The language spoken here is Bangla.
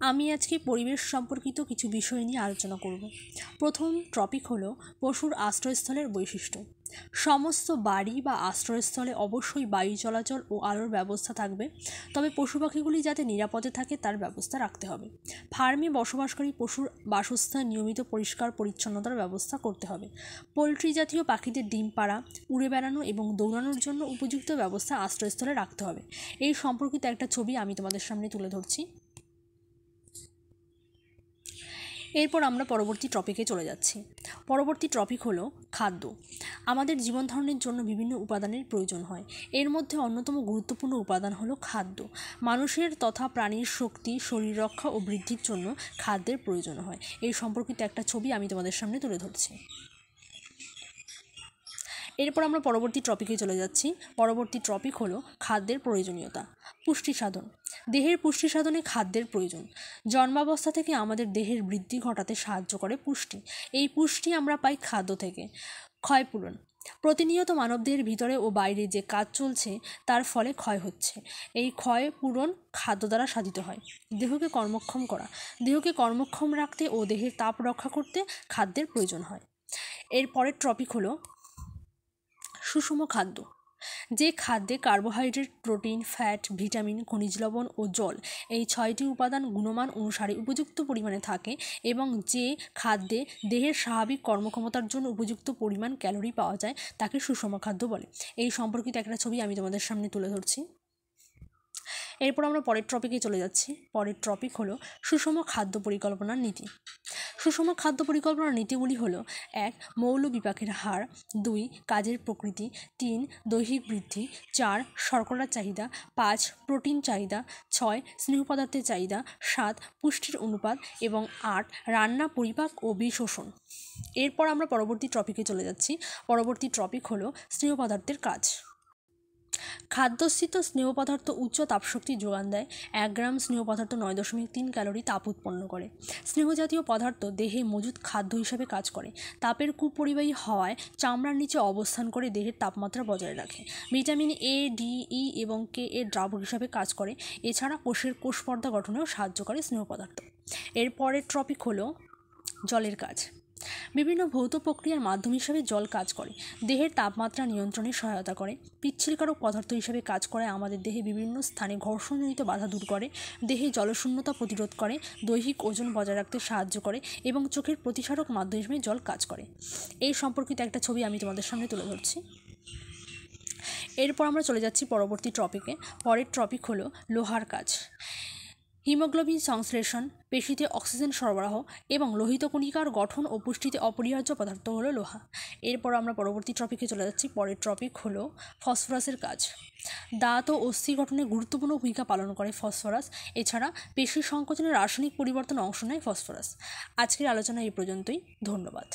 আমি আজকে পরিবেশ সম্পর্কিত কিছু বিষয় নিয়ে আলোচনা করব। প্রথম টপিক হলো পশুর আশ্রয়স্থলের বৈশিষ্ট্য। সমস্ত বাড়ি বা আশ্রয়স্থলে অবশ্যই বায়ু চলাচল ও আলোর ব্যবস্থা থাকবে, তবে পশু পাখিগুলি যাতে নিরাপদে থাকে তার ব্যবস্থা রাখতে হবে। ফার্মে বসবাসকারী পশুর বাসস্থান নিয়মিত পরিষ্কার পরিচ্ছন্নতার ব্যবস্থা করতে হবে। পোলট্রি জাতীয় পাখিদের ডিম পাড়া, উড়ে বেড়ানো এবং দৌড়ানোর জন্য উপযুক্ত ব্যবস্থা আশ্রয়স্থলে রাখতে হবে। এই সম্পর্কিত একটা ছবি আমি তোমাদের সামনে তুলে ধরছি। এরপর আমরা পরবর্তী টপিকে চলে যাচ্ছি। পরবর্তী টপিক হলো খাদ্য। আমাদের জীবন ধারণের জন্য বিভিন্ন উপাদানের প্রয়োজন হয়। এর মধ্যে অন্যতম গুরুত্বপূর্ণ উপাদান হলো খাদ্য। মানুষের তথা প্রাণীর শক্তি, শরীর রক্ষা ও বৃদ্ধির জন্য খাদ্যের প্রয়োজন হয়। এই সম্পর্কিত একটা ছবি আমি তোমাদের সামনে তুলে ধরছি। এরপর আমরা পরবর্তী টপিকে চলে যাচ্ছি। পরবর্তী টপিক হলো খাদ্যের প্রয়োজনীয়তা। পুষ্টি সাধন। দেহের পুষ্টি সাধনে খাদ্যের প্রয়োজন। জন্মাবস্থা থেকে আমাদের দেহের বৃদ্ধি ঘটাতে সাহায্য করে পুষ্টি। এই পুষ্টি আমরা পাই খাদ্য থেকে। ক্ষয়পূরণ। প্রতিনিয়ত মানবদেহের ভিতরে ও বাইরে যে কাজ চলছে তার ফলে ক্ষয় হচ্ছে। এই ক্ষয় পূরণ খাদ্য দ্বারা সাধিত হয়। দেহকে কর্মক্ষম করা। দেহকে কর্মক্ষম রাখতে ও দেহের তাপ রক্ষা করতে খাদ্যের প্রয়োজন হয়। এর পরের টপিক হলো সুষম খাদ্য। যে খাদ্যে কার্বোহাইড্রেট, প্রোটিন, ফ্যাট, ভিটামিন, খনিজ লবণ ও জল এই 6টি উপাদান গুণমান অনুসারে উপযুক্ত পরিমাণে থাকে এবং যে খাদ্যে দেহের স্বাভাবিক কর্মক্ষমতার জন্য উপযুক্ত পরিমাণ ক্যালোরি পাওয়া যায় তাকে সুষম খাদ্য বলে। এই সম্পর্কিত একটা ছবি আমি তোমাদের সামনে তুলে ধরছি। এরপর আমরা পরের টপিকে চলে যাচ্ছি। পরের টপিক হলো সুষম খাদ্য পরিকল্পনার নীতি। সুষম খাদ্য পরিকল্পনার নীতিগুলি হলো: 1. মৌল বিপাকের হার, 2. কাজের প্রকৃতি, 3. দৈহিক বৃদ্ধি, 4. শর্করার চাহিদা, 5. প্রোটিন চাহিদা, 6. স্নেহ পদার্থের চাহিদা, 7. পুষ্টির অনুপাত এবং 8. রান্না, পরিপাক ও বি শোষণ। এরপর আমরা পরবর্তী টপিকে চলে যাচ্ছি। পরবর্তী টপিক হলো স্নেহ পদার্থের কাজ। খাদ্যস্থিত স্নেহ পদার্থ উচ্চ তাপশক্তি যোগান দেয়। 1 গ্রাম স্নেহ পদার্থ 9.3 ক্যালোরি তাপ উৎপন্ন করে। স্নেহজাতীয় পদার্থ দেহে মজুদ খাদ্য হিসাবে কাজ করে। তাপের কুপরিবাহী হওয়ায় চামড়ার নিচে অবস্থান করে দেহের তাপমাত্রা বজায় রাখে। ভিটামিন এ, ডি, ই এবং কে এর দ্রাবক হিসাবে কাজ করে। এছাড়া কোষের কোষ পর্দা গঠনেও সাহায্য করে স্নেহ পদার্থ। এরপরের টপিক হলো জলের কাজ। বিভিন্ন ভৌত প্রক্রিয়ার মাধ্যম হিসাবে জল কাজ করে। দেহের তাপমাত্রা নিয়ন্ত্রণে সহায়তা করে। পিচ্ছিলকারক পদার্থ হিসাবে কাজ করে আমাদের দেহে বিভিন্ন স্থানে ঘর্ষণজনিত বাধা দূর করে। দেহে জলশূন্যতা প্রতিরোধ করে। দৈহিক ওজন বজায় রাখতে সাহায্য করে এবং চোখের প্রতিসারক মাধ্যম হিসেবে জল কাজ করে। এই সম্পর্কিত একটা ছবি আমি তোমাদের সামনে তুলে ধরছি। এরপর আমরা চলে যাচ্ছি পরবর্তী টপিকে। পরের টপিক হলো লোহার কাজ। হিমোগ্লোবিন সংশ্লেষণ, পেশিতে অক্সিজেন সরবরাহ এবং লোহিত কণিকার গঠন ও পুষ্টিতে অপরিহার্য পদার্থ হলো লোহা। এরপর আমরা পরবর্তী টপিকে চলে যাচ্ছি। পরের টপিক হলো ফসফরাসের কাজ। দাঁত ও অস্থি গঠনে গুরুত্বপূর্ণ ভূমিকা পালন করে ফসফরাস। এছাড়া পেশি সংকোচনের রাসায়নিক পরিবর্তনে অংশ নেয় ফসফরাস। আজকের আলোচনা এই পর্যন্তই। ধন্যবাদ।